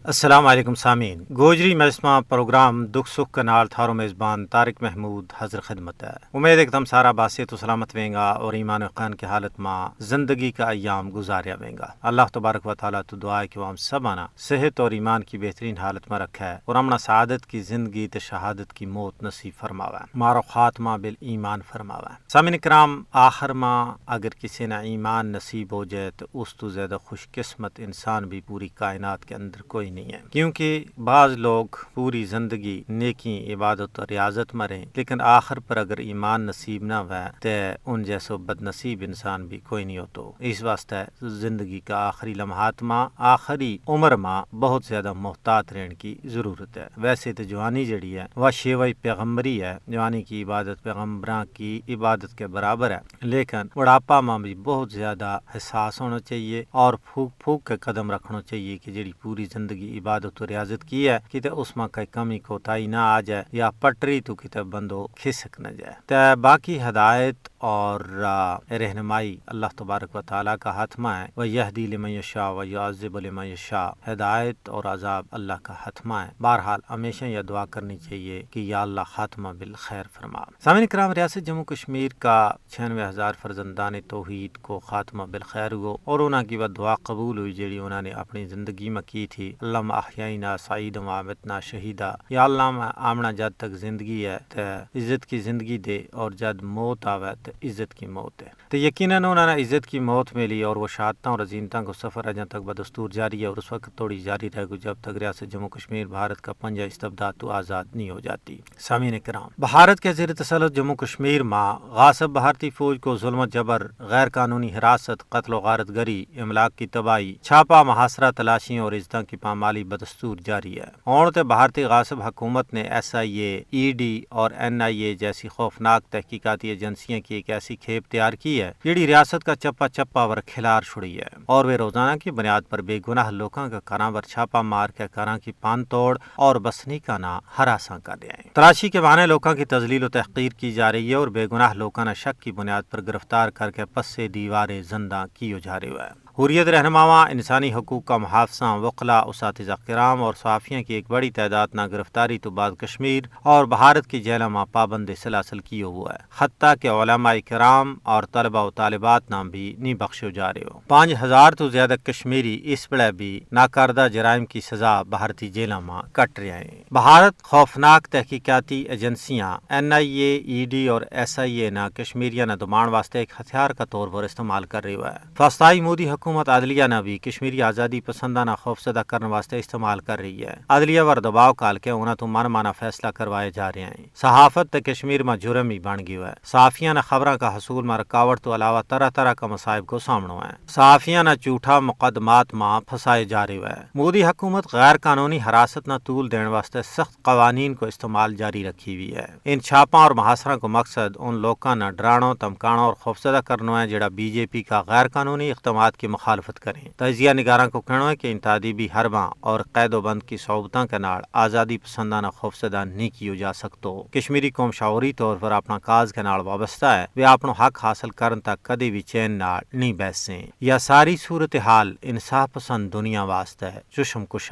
السلام علیکم سامعین، گوجری مجسمہ پروگرام دکھ سکھ کا نال تھارو میزبان طارق محمود حضر خدمت ہے۔ امید ایک دم سارا باسط و سلامت ویں گا اور ایمان و یقین کی حالت ماں زندگی کا ایام گزاریا ویں گا۔ اللہ تبارک و تعالیٰ تو دعا ہے کہ وہ ہم سب آنا صحت اور ایمان کی بہترین حالت میں رکھا ہے اور امنا سعادت کی زندگی تے شہادت کی موت نصیب فرماوا ہے، مارو خاتمہ بالایمان فرماوا ہے۔ سامعین کرام، آخر ماں اگر کسی نے ایمان نصیب ہو جائے تو اس تو زیادہ خوش قسمت انسان بھی پوری کائنات کے اندر کوئی نہیں ہے، کیونکہ بعض لوگ پوری زندگی نیکی عبادت اور ریاضت میں رہیں لیکن آخر پر اگر ایمان نصیب نہ ہوئے تو ان جیسو بد نصیب انسان بھی کوئی نہیں ہوتا۔ اس واسطے زندگی کا آخری لمحات ماں آخری عمر ماں بہت زیادہ محتاط رہنے کی ضرورت ہے۔ ویسے تو جوانی جڑی ہے وہ شیوئی پیغمبری ہے، جوانی کی عبادت پیغمبراں کی عبادت کے برابر ہے، لیکن بڑھاپا ماں بھی بہت زیادہ حساس ہونا چاہیے اور پھوک پھوک کے قدم رکھنا چاہیے کہ جڑی پوری زندگی عبادت و ریاضت کی ہے کہ اس میں کوئی کمی کوتاہی نہ آ جائے یا پٹری تو کتاب بندو کھسک نہ جائے۔ تو باقی ہدایت اور رہنمائی اللہ تبارک و تعالیٰ کا ہاتھ میں ہے، وہ یہدی لمن یشاء و یعذب لمن یشاء، ہدایت اور عذاب اللہ کا ہاتھ میں ہے۔ بہرحال ہمیشہ یہ دعا کرنی چاہیے کہ یا اللہ خاتمہ بالخیر فرما۔ سامعین کرام، ریاست جموں کشمیر کا 96,000 فرزندان توحید کو خاتمہ بالخیر ہو اور انہوں کی وہ دعا قبول ہوئی جیڑی انہوں نے اپنی زندگی میں کی تھی، اللہم احیینا سعید و امتنا شہیدہ، یا اللہ آمنا جد تک زندگی ہے تو عزت کی زندگی دے اور جد موت آوے تو عزت کی موت ہے۔ تو یقیناً انہوں نے عزت کی موت ملی اور وہ شہادتوں اور عظیمتوں کو سفر اجاں تک بدستور جاری ہے اور اس وقت توڑی جاری رہے گی جب تک ریاست جموں کشمیر بھارت کا پنجہ استبداد تو آزاد نہیں ہو جاتی۔ سامعین کرام، بھارت کے زیر تسلط جموں کشمیر میں غاصب بھارتی فوج کو ظلم و جبر، غیر قانونی حراست، قتل و غارت گری، املاک کی تباہی، چھاپا محاصرہ، تلاشیوں اور عزتوں کی پامالی بدستور جاری ہے۔ اور بھارتی غاصب حکومت نے SIA، ED اور NIA جیسی خوفناک تحقیقاتی ایجنسیاں کی ایک ایسی کھیپ تیار کی ہے جڑی ریاست کا چپا چپا ور کھلار چھڑی ہے اور وہ روزانہ کی بنیاد پر بے گناہ لوگوں کا کراں ور چھاپا مار کے کراں کی پان توڑ اور بسنی کا نا ہراساں کر رہے ہیں۔ تلاشی کے بہانے لوگوں کی تذلیل و تحقیر کی جا رہی ہے اور بے گناہ لوگوں نے شک کی بنیاد پر گرفتار کر کے پسے دیوارے زندہ کیے جا رہے ہیں۔ حریت رہنماواں، انسانی حقوق کا محافظاں، وکلاء، اساتذہ کرام اور صحافیوں کی ایک بڑی تعداد نہ گرفتاری تو بعد کشمیر اور بھارت کی جیلوں میں پابند سلاسل کیے ہوا ہے، حتیٰ کہ علماء کرام اور طلبہ و طالبات نام بھی نہیں بخشو جا رہے ہو۔ 5,000 تو زیادہ کشمیری اس بڑے بھی ناکردہ جرائم کی سزا بھارتی جیلوں میں کٹ رہے ہیں۔ بھارت خوفناک تحقیقاتی ایجنسیاں NIA، ED اور SIA نہ کشمیریاں نہ دمان واسطے ایک ہتھیار کا طور پر استعمال کر رہی ہے۔ فسطائی مودی حکومت عدلیہ نہ بھی کشمیری آزادی پسندانہ خوفزدہ کرنے واسطے استعمال کر رہی ہے۔ عدلیہ ور دباؤ کال کے انہوں تو من مانا فیصلہ کروائے جا رہے ہیں۔ صحافت تے کشمیر میں جرم ہی بن گئی ہے۔ صحافیاں نہ خبراں کا حصول میں رکاوٹ تو علاوہ طرح طرح کا مصائب کو سامنے ہے۔ صحافیاں نہ جھوٹا مقدمات میں پھنسائے جا رہے ہیں۔ مودی حکومت غیر قانونی حراست نہ طول دینے واسطے سخت قوانین کو استعمال جاری رکھی ہوئی ہے۔ ان چھاپاں اور محاصروں کو مقصد ان لوگوں نہ ڈرانا، دھمکانا اور خوفزدہ کرنا ہے جڑا BJP کا غیر قانونی اقدامات کی مخالفت کریں۔ تجزیہ نگاراں کو کہنا ہے کہ ان تعدیبی حرباں اور قید و بند کی صحبتوں کے نال آزادی پسندانہ خوفزدہ نہیں کیو جا سکتو۔ کشمیری قوم شعوری طور پر اپنا کاز کے نال وابستہ ہے، وہ اپنا حق حاصل کرن تک کدی بھی چین نال نہیں بیسیں۔ یا ساری صورتحال انصاف پسند دنیا واسطے چشم کشا